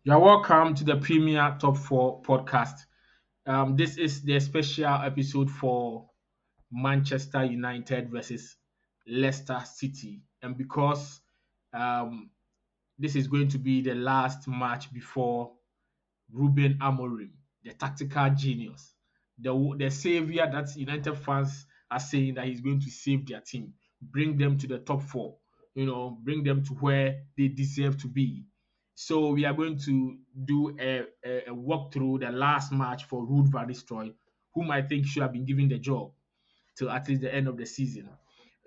You're welcome to the Premier Top 4 podcast. This is the special episode for Manchester United versus Leicester City. And because um, this is going to be the last match before Ruben Amorim, the tactical genius, the savior that United fans are saying that he's going to save their team, bring them to the top four, bring them to where they deserve to be. So we are going to do a walk through the last match for Ruud van Nistelrooy, whom I think should have been given the job till at least the end of the season.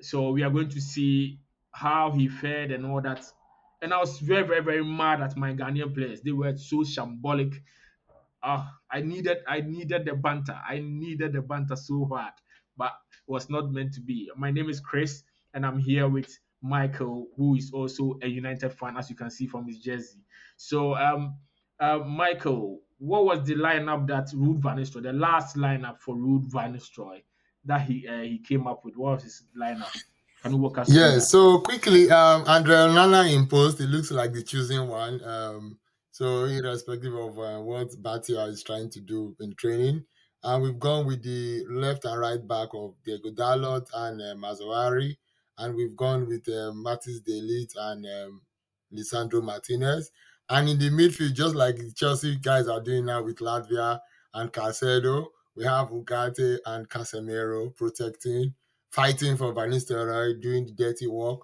So we are going to see how he fared and all that. And I was very, very, very mad at my Ghanaian players. They were so shambolic. I needed the banter. I needed the banter so hard, but it was not meant to be. My name is Chris, and I'm here with Michael, who is also a United fan, as you can see from his jersey. So, Michael, what was the lineup that Ruud van Nistelrooy, the last lineup for Ruud van Nistelrooy that he came up with? What was his lineup? Can you walk us through Yeah, that? so quickly, Andre Onana in post, it looks like the choosing one. So irrespective of what Batia is trying to do in training, and we've gone with the left and right back of Diego Dalot and Mazraoui, and we've gone with Matis Delit and Lisandro Martinez, and in the midfield, just like the Chelsea guys are doing now with Latvia and Caicedo, we have Ugarte and Casemiro protecting, fighting for Van Nistelrooy, doing the dirty work,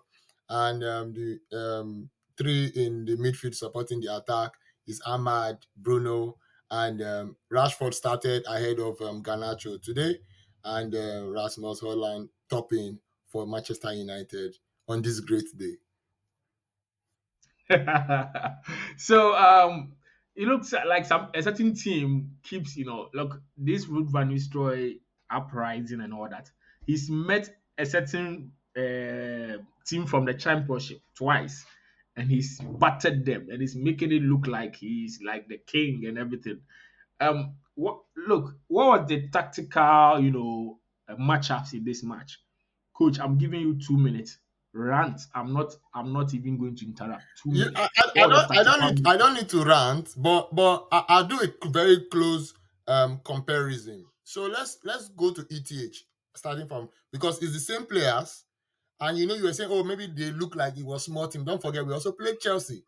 and the three in the midfield supporting the attack is Amad, Bruno, and Rashford started ahead of Ganacho today, and Rasmus Holland topping for Manchester United on this great day. So it looks like some a certain team keeps, look, this Ruud van Nistelrooy uprising and all that. He's met a certain team from the championship twice, and he's battered them, and he's making it look like he's like the king and everything. What was the tactical, matchups in this match? Coach, I'm giving you 2 minutes. Rant. I'm not even going to interrupt. Two Yeah, minutes. What was the tactical move? I don't need to rant, but I'll do a very close comparison. So let's go to ETH starting from, because it's the same players, and you were saying, oh, maybe they look like it was small team. Don't forget we also played Chelsea.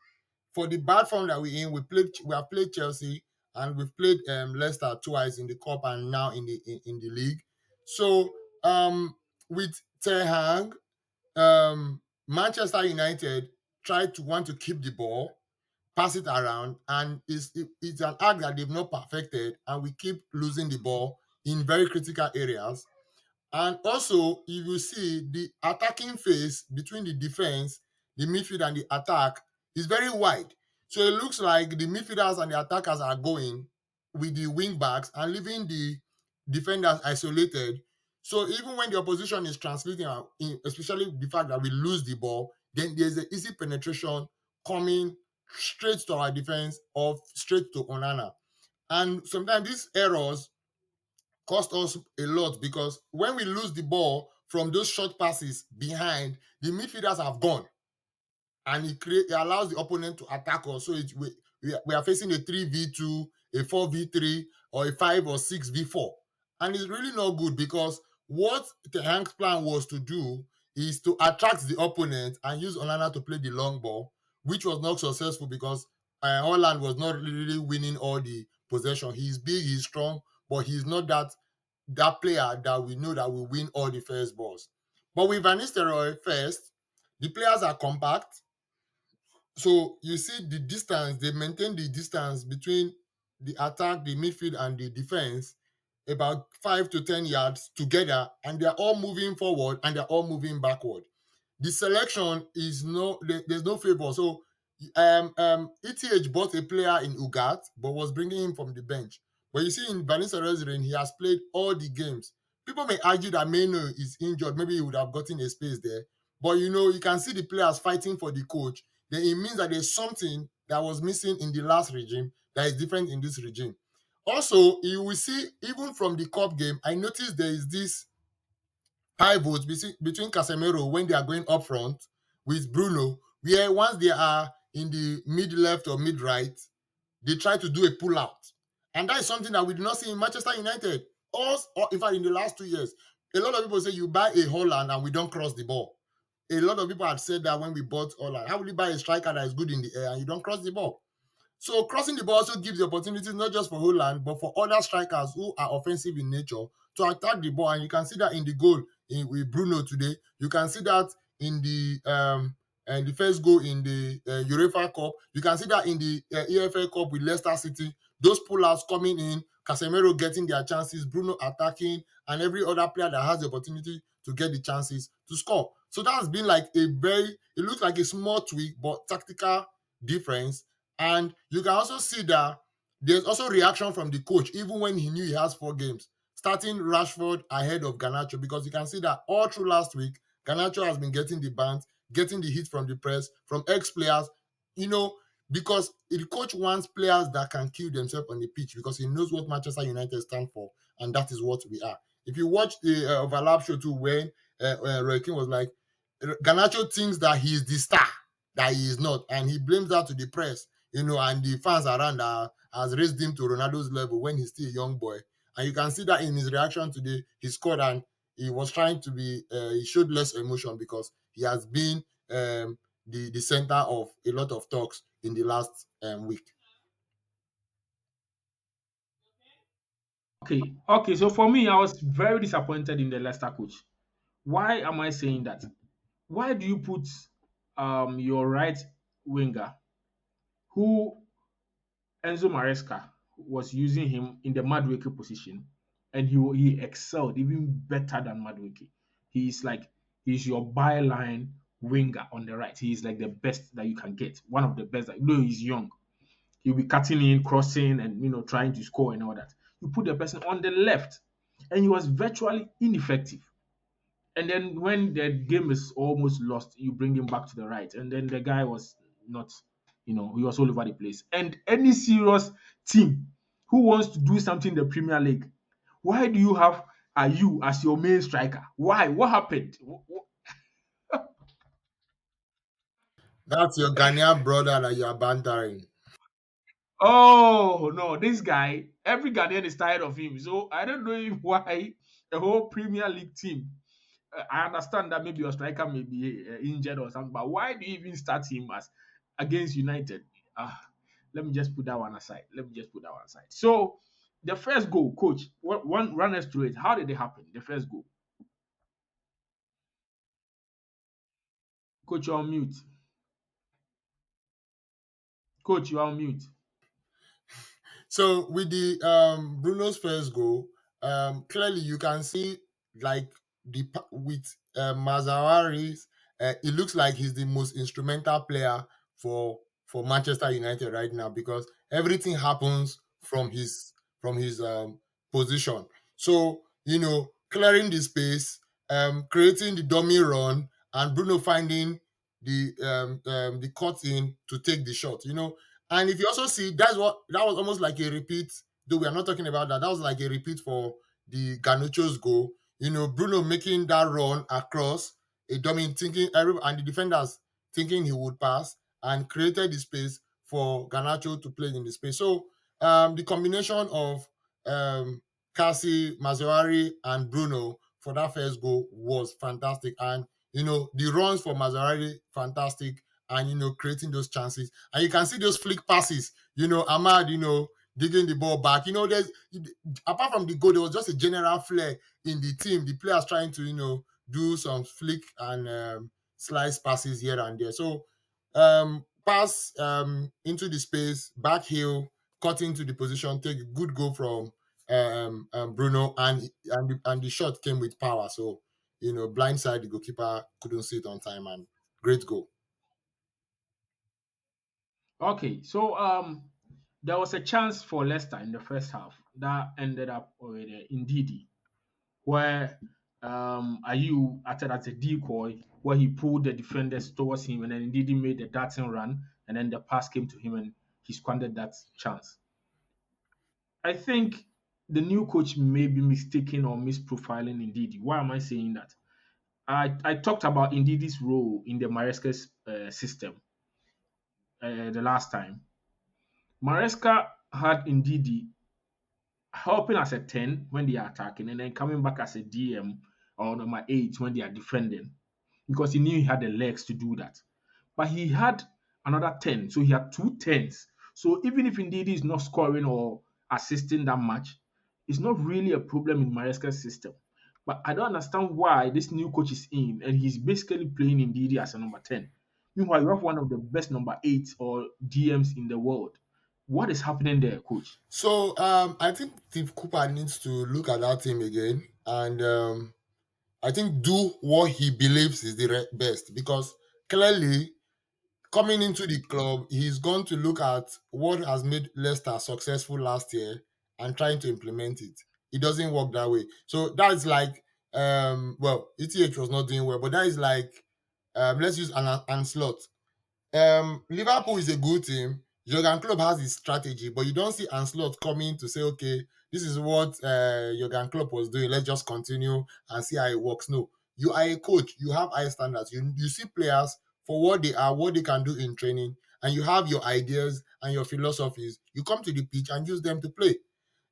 For the bad form that we're in, we have played Chelsea, and we've played Leicester twice in the cup and now in the league. So with Ten Hag, Manchester United tried to want to keep the ball, pass it around, and it's an act that they've not perfected, and we keep losing the ball in very critical areas. And also, if you see the attacking phase between the defense, the midfield, and the attack is very wide. So it looks like the midfielders and the attackers are going with the wing backs and leaving the defenders isolated. So even when the opposition is translating, especially the fact that we lose the ball, then there's an easy penetration coming straight to our defense or straight to Onana. And sometimes these errors cost us a lot, because when we lose the ball from those short passes behind, the midfielders have gone, and it allows the opponent to attack us. So we are facing a 3v2, a 4v3, or a 5 or 6v4. And it's really not good, because what the Hank's plan was to do is to attract the opponent and use Onana to play the long ball, which was not successful because Holland was not really winning all the possession. He's big, he's strong, but he's not that player that we know that will win all the first balls. But with Van Nistelrooy first, the players are compact, so you see the distance, they maintain the distance between the attack, the midfield, and the defense about 5 to 10 yards together, and they're all moving forward and they're all moving backward. The selection is there's no favor. So ETH bought a player in Ugat, but was bringing him from the bench. But you see, in Vanessa Resident, he has played all the games. People may argue that Meno is injured. Maybe he would have gotten a space there. But you can see the players fighting for the coach. Then it means that there's something that was missing in the last regime that is different in this regime. Also, you will see, even from the cup game, I noticed there is this pivots between Casemiro when they are going up front with Bruno, where once they are in the mid left or mid right, they try to do a pull out. And that is something that we do not see in Manchester United. Or in fact, in the last 2 years, a lot of people say you buy a Holland and we don't cross the ball. A lot of people have said that when we bought Holland. How will you buy a striker that is good in the air and you don't cross the ball? So crossing the ball also gives the opportunities not just for Holland, but for other strikers who are offensive in nature to attack the ball. And you can see that in the goal with Bruno today. You can see that in the first goal in the UEFA Cup. You can see that in the EFL Cup with Leicester City. Those pull-outs coming in, Casemiro getting their chances, Bruno attacking, and every other player that has the opportunity to get the chances to score. So that's been like it looks like a small tweak, but tactical difference. And you can also see that there's also reaction from the coach, even when he knew he has 4 games, starting Rashford ahead of Ganacho, because you can see that all through last week, Ganacho has been getting the bans, getting the hit from the press, from ex-players, you know, because the coach wants players that can kill themselves on the pitch because he knows what Manchester United stand for, and that is what we are. If you watch the overlap show too, when Roy Keane was like, Ganacho thinks that he is the star, that he is not, and he blames that to the press, and the fans around has raised him to Ronaldo's level when he's still a young boy. And you can see that in his reaction today, he scored and he was trying to he showed less emotion because he has been the center of a lot of talks in the last week. Okay. So for me, I was very disappointed in the Leicester coach. Why am I saying that? Why do you put your right winger, who Enzo Maresca was using him in the Madueke position, and he excelled even better than Madueke. He's like he's your byline winger on the right. He's like the best that you can get, one of the best. That, though he's young, he'll be cutting in, crossing, and trying to score and all that. You put the person on the left, and he was virtually ineffective. And then when the game is almost lost, you bring him back to the right. And then the guy was not, he was all over the place. And any serious team who wants to do something in the Premier League, why do you have you as your main striker? Why? What happened? That's your Ghanaian brother that you are bantering. Oh no, this guy, every Ghanaian is tired of him. So I don't know why the whole Premier League team. I understand that maybe your striker may be injured or something, but why do you even start him as against United? Let me just put that one aside. So the first goal, coach, one run us through it. How did it happen? The first goal, coach, you're on mute. Coach, you're on mute. So with the Bruno's first goal, clearly you can see like with Mazraoui's, it looks like he's the most instrumental player for Manchester United right now because everything happens from his position. So clearing the space, creating the dummy run, and Bruno finding the cut in to take the shot. And if you also see, that was almost like a repeat. Though we are not talking about that, that was like a repeat for the Garnacho's goal. Bruno making that run across a dummy, and the defenders thinking he would pass, and created the space for Garnacho to play in the space. So the combination of Cassie, Mazraoui, and Bruno for that first goal was fantastic, and the runs for Mazraoui fantastic, and creating those chances. And you can see those flick passes. Amad, digging the ball back. There's apart from the goal, there was just a general flair in the team. The players trying to, do some flick and slice passes here and there. So pass into the space, back heel, cut into the position, take a good goal from Bruno, and the shot came with power. So blindside the goalkeeper couldn't see it on time, and great goal. Okay, so there was a chance for Leicester in the first half that ended up with Ndidi, where Ayew acted as a decoy, where he pulled the defenders towards him, and then Ndidi made the darting run, and then the pass came to him, and he squandered that chance. I think the new coach may be mistaken or misprofiling Ndidi. Why am I saying that? I talked about Ndidi's role in the Maresca's system the last time. Maresca had Ndidi helping as a 10 when they are attacking and then coming back as a DM or number 8 when they are defending because he knew he had the legs to do that. But he had another 10, so he had two tens. So even if Ndidi is not scoring or assisting that much, it's not really a problem in Maresca's system. But I don't understand why this new coach is in and he's basically playing Ndidi as a number 10. Meanwhile, you have one of the best number 8 or DMs in the world. What is happening there, coach? So I think Steve Cooper needs to look at that team again and I think do what he believes is the best because clearly coming into the club, he's going to look at what has made Leicester successful last year and trying to implement it. It doesn't work that way. So that's like, well, ETH was not doing well, but that is like, let's use an Anslot. Liverpool is a good team. Jurgen Klopp has his strategy, but you don't see Anslot coming to say, okay, this is what Jurgen Klopp was doing. Let's just continue and see how it works. No, you are a coach. You have high standards. You see players for what they are, what they can do in training, and you have your ideas and your philosophies. You come to the pitch and use them to play.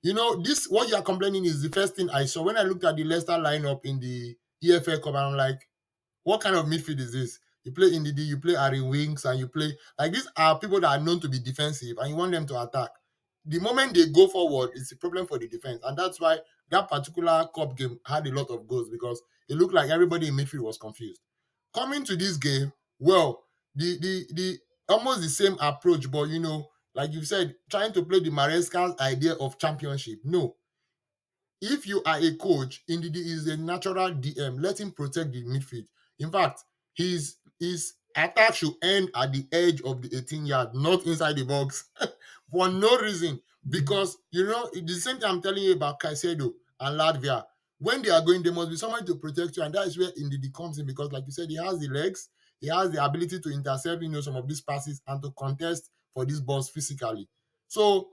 You know, this what you are complaining is the first thing I saw when I looked at the Leicester lineup in the EFL Cup. And I'm like, what kind of midfield is this? You play Ndidi, you play Harry Winks, and you play like these are people that are known to be defensive, and you want them to attack. The moment they go forward, it's a problem for the defense, and that's why that particular cup game had a lot of goals because it looked like everybody in midfield was confused. Coming to this game, well, the almost the same approach, but you know, like you said, trying to play the Maresca's idea of championship. No, if you are a coach, Ndidi is a natural DM. Let him protect the midfield. In fact, his attack should end at the edge of the 18 yard, not inside the box, for no reason. Because you know, it's the same thing I'm telling you about Caicedo and Latvia. When they are going, there must be someone to protect you, and that is where Ndidi comes in. Because, like you said, he has the legs, he has the ability to intercept, you know, some of these passes and to contest for these balls physically. So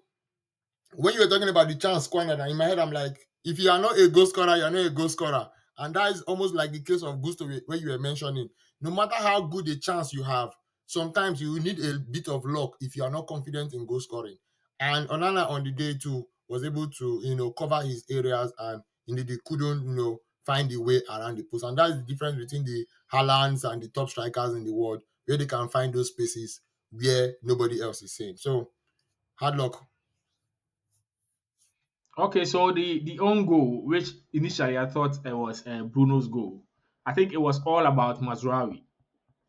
when you were talking about the chance corner, in my head, I'm like, if you are not a goal scorer, you are not a goal scorer. And that is almost like the case of Gusto where you were mentioning. No matter how good a chance you have, sometimes you need a bit of luck if you are not confident in goal scoring. And Onana on the day too was able to, you know, cover his areas and indeed they couldn't, you know, find a way around the post. And that's the difference between the Haalands and the top strikers in the world, where they can find those spaces where nobody else is saying. So hard luck. Okay, so the own goal, which initially I thought it was Bruno's goal, I think it was all about Mazraoui.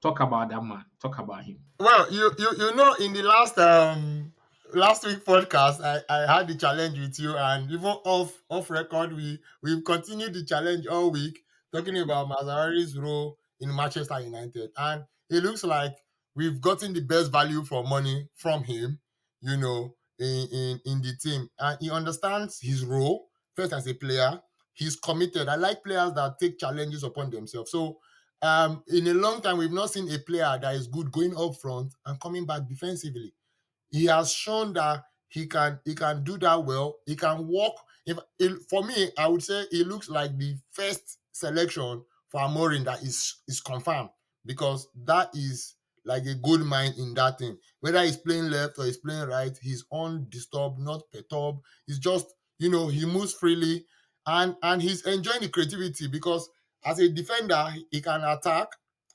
Talk about that man. Talk about him. Well, you know, in the last week podcast, I had the challenge with you, and even off record, we've continued the challenge all week, talking about Mazarawi's role in Manchester United, and it looks like we've gotten the best value for money from him, you know, in the team, and he understands his role first as a player. He's committed. I like players that take challenges upon themselves. So in a long time, we've not seen a player that is good going up front and coming back defensively. He has shown that he can do that well. He can walk. For me, I would say he looks like the first selection for Amorim that is confirmed because that is like a gold mine in that thing. Whether he's playing left or he's playing right, he's undisturbed, not perturbed. He's just he moves freely and he's enjoying the creativity because as a defender he can attack,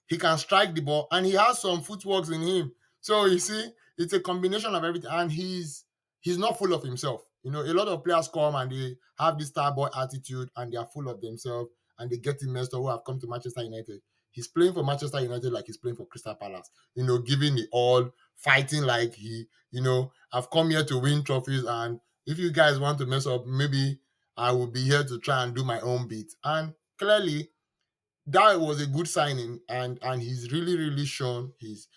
he can strike the ball, and he has some footworks in him. So you see, it's a combination of everything, and he's not full of himself. You know, a lot of players come and they have this star boy attitude, and they are full of themselves, and they get messed up who have come to Manchester United. He's playing for Manchester United like he's playing for Crystal Palace. You know, giving the all, fighting like I've come here to win trophies, and if you guys want to mess up, maybe I will be here to try and do my own bit. And clearly, that was a good signing, and he's really shown his.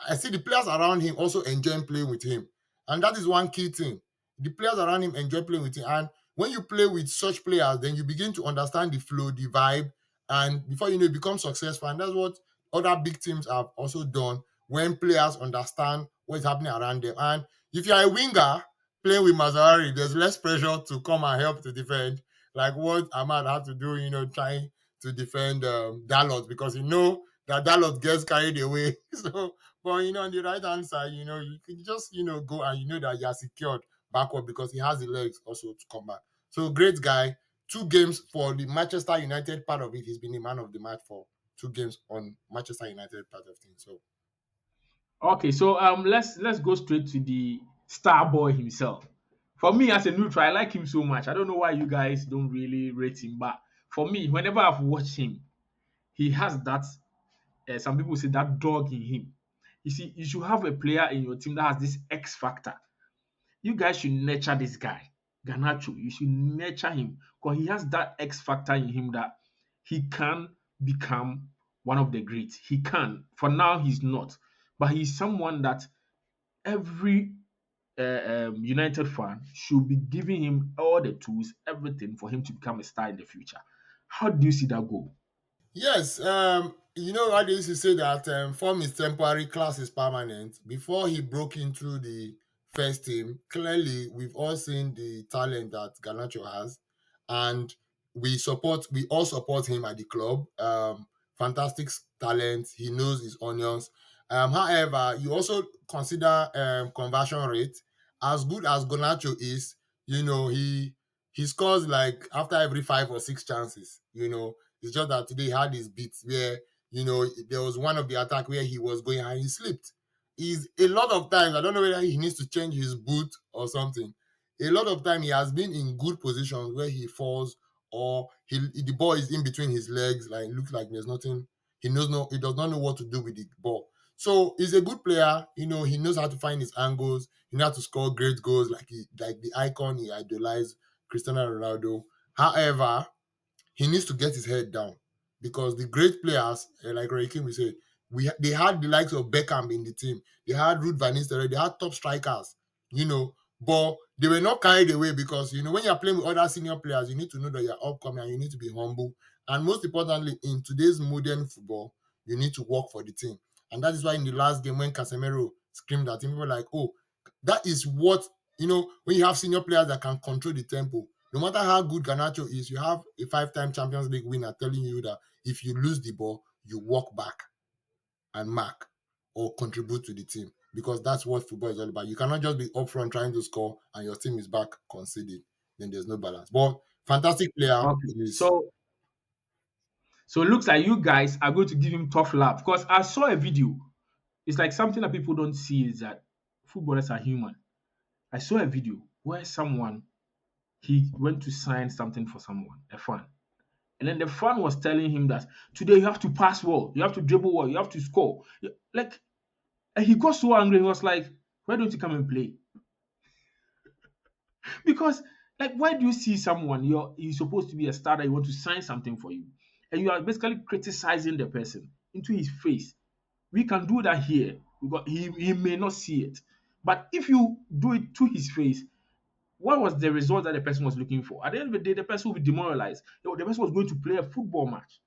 I see the players around him also enjoying playing with him, and that is one key thing. The players around him enjoy playing with him, and when you play with such players, then you begin to understand the flow, the vibe, and before you know, you become successful. And that's what other big teams have also done when players understand what is happening around them. And if you are a winger playing with Mazarari, there's less pressure to come and help to defend, like what Ahmad had to do. Trying to defend Dalot because that Dalot gets carried away. So But on the right hand side, you can just go, and you know that you are secured backward because he has the legs also to come back. So great guy. 2 games for the Manchester United part of it. He's been the man of the match for 2 games on Manchester United part of things. So Okay, so let's go straight to the star boy himself. For me as a neutral, I like him so much. I don't know why you guys don't really rate him, but for me, whenever I've watched him, he has that. Some people say that dog in him. You see, you should have a player in your team that has this X factor. You guys should nurture this guy, Ganacho. You should nurture him because he has that X factor in him that he can become one of the greats. He can. For now, he's not, but he's someone that every United fan should be giving him all the tools, everything for him to become a star in the future. How do you see that goal? yes, what they used to say that form is temporary, class is permanent. Before he broke into the first team, clearly we've all seen the talent that Garnacho has, and we all support him at the club. Fantastic talent. He knows his onions. However, you also consider conversion rate. As good as Garnacho is, he scores like after every 5 or 6 chances. It's just that today he had his beats where, there was one of the attack where he was going and he slipped. Is a lot of times, I don't know whether he needs to change his boot or something. A lot of time he has been in good positions where he falls, or the ball is in between his legs, like it looks like there's nothing. He does not know what to do with the ball. So he's a good player. He knows how to find his angles. He knows how to score great goals, like the icon he idolized, Cristiano Ronaldo. However, he needs to get his head down because the great players, like Roy Keane will say, they had the likes of Beckham in the team. They had Ruud van Nistelrooy. They had top strikers, but they were not carried away because when you're playing with other senior players, you need to know that you're upcoming and you need to be humble. And most importantly, in today's modern football, you need to work for the team. And that is why in the last game when Casemiro screamed at him, people were like, "Oh, that is what when you have senior players that can control the tempo." No matter how good Garnacho is, you have a 5-time Champions League winner telling you that if you lose the ball, you walk back and mark or contribute to the team because that's what football is all about. You cannot just be up front trying to score and your team is back conceding. Then there's no balance. But fantastic player Okay, is. so it looks like you guys are going to give him tough love because I saw a video. It's like something that people don't see is that footballers are human. I saw a video where someone he went to sign something for someone, a fan. And then the fan was telling him that today you have to pass well, you have to dribble well, you have to score. Like, and he got so angry. He was like, "Why don't you come and play?" Because, like, why do you see someone you're supposed to be a star that you want to sign something for you, and you are basically criticizing the person into his face? We can do that here because he may not see it, but if you do it to his face, what was the result that the person was looking for? At the end of the day, the person will be demoralized. The person was going to play a football match.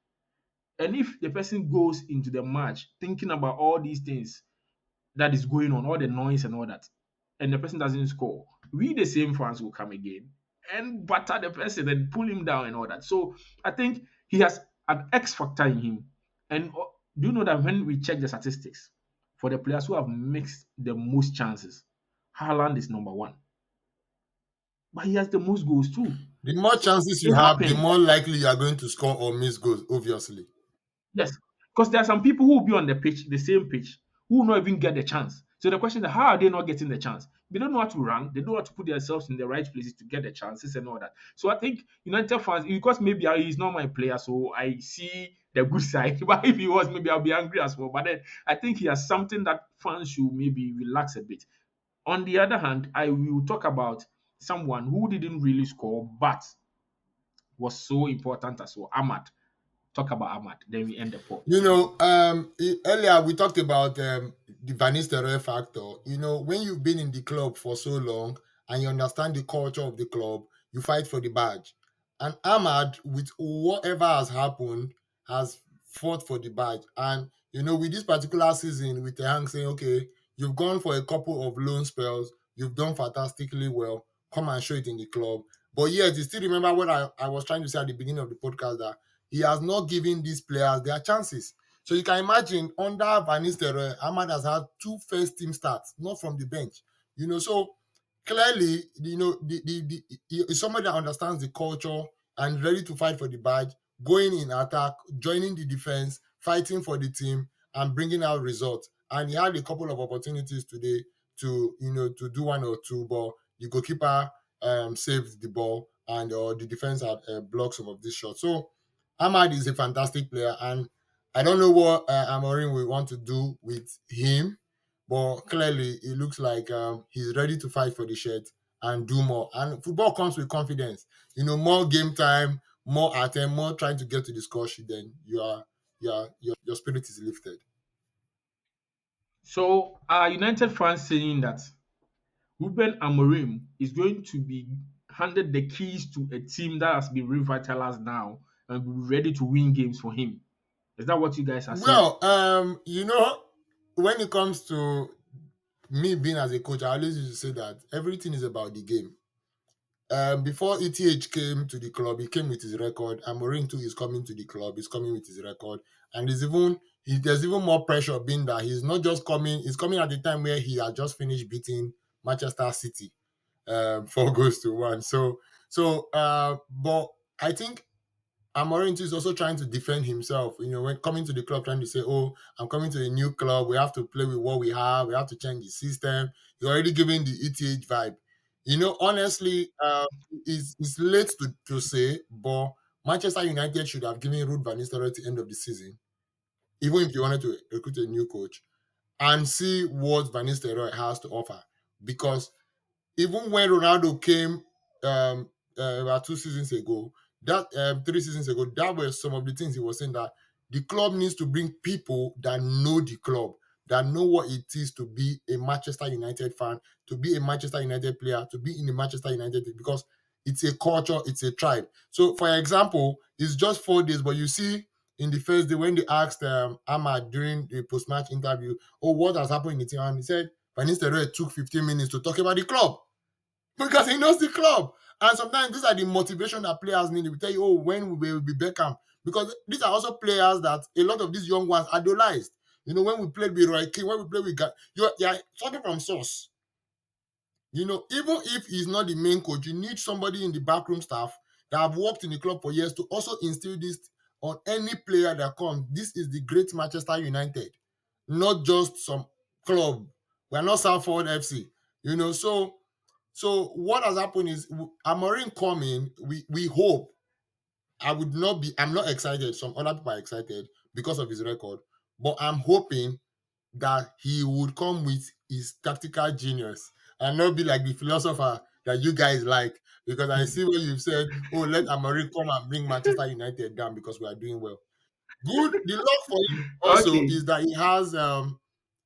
And if the person goes into the match thinking about all these things that is going on, all the noise and all that, and the person doesn't score, we the same fans will come again and batter the person and pull him down and all that. So I think he has an X factor in him. And do you know that when we check the statistics for the players who have mixed the most chances, Haaland is number one, but he has the most goals too. The more So chances you it have, the happens. more likely you are going to score or miss goals, obviously. Yes, because there are some people who will be on the pitch, the same pitch, who will not even get the chance. So the question is, how are they not getting the chance? They don't know how to run. They don't know how to put themselves in the right places to get the chances and all that. So I think United fans, because maybe he's not my player, so I see the good side. But if he was, maybe I'll be angry as well. But then I think he has something that fans should maybe relax a bit. On the other hand, I will talk about someone who didn't really score, but was so important as well. Ahmad. Talk about Ahmad. Then we end the pod. Earlier we talked about the Van Nistelrooy factor. When you've been in the club for so long and you understand the culture of the club, you fight for the badge. And Ahmad, with whatever has happened, has fought for the badge. And with this particular season, with the Hank saying, "Okay, you've gone for a couple of loan spells, you've done fantastically well. Come and show it in the club." But yet, you still remember what I was trying to say at the beginning of the podcast that he has not given these players their chances. So you can imagine under Van Nistelrooy, Ahmad has had two first team starts, not from the bench. So clearly, he is somebody that understands the culture and ready to fight for the badge, going in attack, joining the defense, fighting for the team, and bringing out results. And he had a couple of opportunities today to do one or two, but the goalkeeper saved the ball, and the defense had blocked some of these shots. So Ahmad is a fantastic player, and I don't know what Amorim will want to do with him, but clearly it looks like he's ready to fight for the shirt and do more. And football comes with confidence. More game time, more attempt, more trying to get to the score sheet. Then your spirit is lifted. So are United fans saying that Ruben Amorim is going to be handed the keys to a team that has been revitalized now and be ready to win games for him? Is that what you guys are saying? Well, when it comes to me being as a coach, I always used to say that everything is about the game. Before ETH came to the club, he came with his record. Amorim too is coming to the club. He's coming with his record, and there's even more pressure being that he's not just coming. He's coming at the time where he had just finished beating Manchester City, 4 goals to 1. But I think Amorim is also trying to defend himself. When coming to the club, trying to say, "Oh, I'm coming to a new club. We have to play with what we have. We have to change the system." He's already giving the ETH vibe. Honestly, it's late to say, but Manchester United should have given Ruud van Nistelrooy at the end of the season, even if you wanted to recruit a new coach, and see what Van Nistelrooy has to offer. Because even when Ronaldo came about 2 seasons ago, that 3 seasons ago, that were some of the things he was saying, that the club needs to bring people that know the club, that know what it is to be a Manchester United fan, to be a Manchester United player, to be in the Manchester United team, because it's a culture, it's a tribe. So, for example, it's just 4 days, but you see, in the first day when they asked Ahmad during the post-match interview, "Oh, what has happened in the team?" And he said, Van Nistelrooy took 15 minutes to talk about the club because he knows the club. And sometimes these are the motivation that players need. We tell you, "Oh, when we will be Beckham," because these are also players that a lot of these young ones idolized. When we played with Roy King, when we played with you're talking from source. Even if he's not the main coach, you need somebody in the backroom staff that have worked in the club for years to also instill this on any player that comes. This is the great Manchester United, not just some club. We're not Salford FC. So what has happened is Amorim coming. We hope. I'm not excited. Some other people are excited because of his record, but I'm hoping that he would come with his tactical genius and not be like the philosopher that you guys like. Because I see what you've said. "Oh, let Amorim come and bring Manchester United down because we are doing well." Good. The luck for him also Okay. is that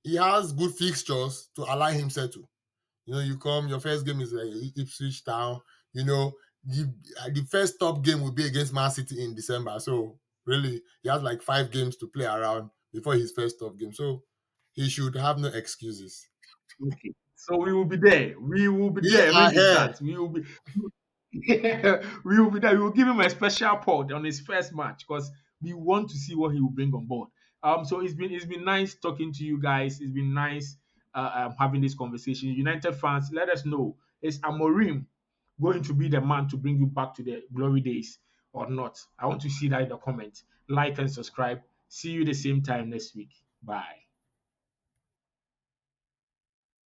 he has good fixtures to allow him settle. You come, your first game is Ipswich Town. You know, the first top game will be against Man City in December. So really, he has like 5 games to play around before his first top game. So he should have no excuses. Okay. So we will be there. We will be Be there when he ahead. starts. We will be we will be there. We will give him a special pod on his first match because we want to see what he will bring on board. So it's been nice talking to you guys. It's been nice having this conversation. United fans, let us know, is Amorim going to be the man to bring you back to the glory days or not? I want to see that in the comments. Like and subscribe. See you the same time next week. Bye.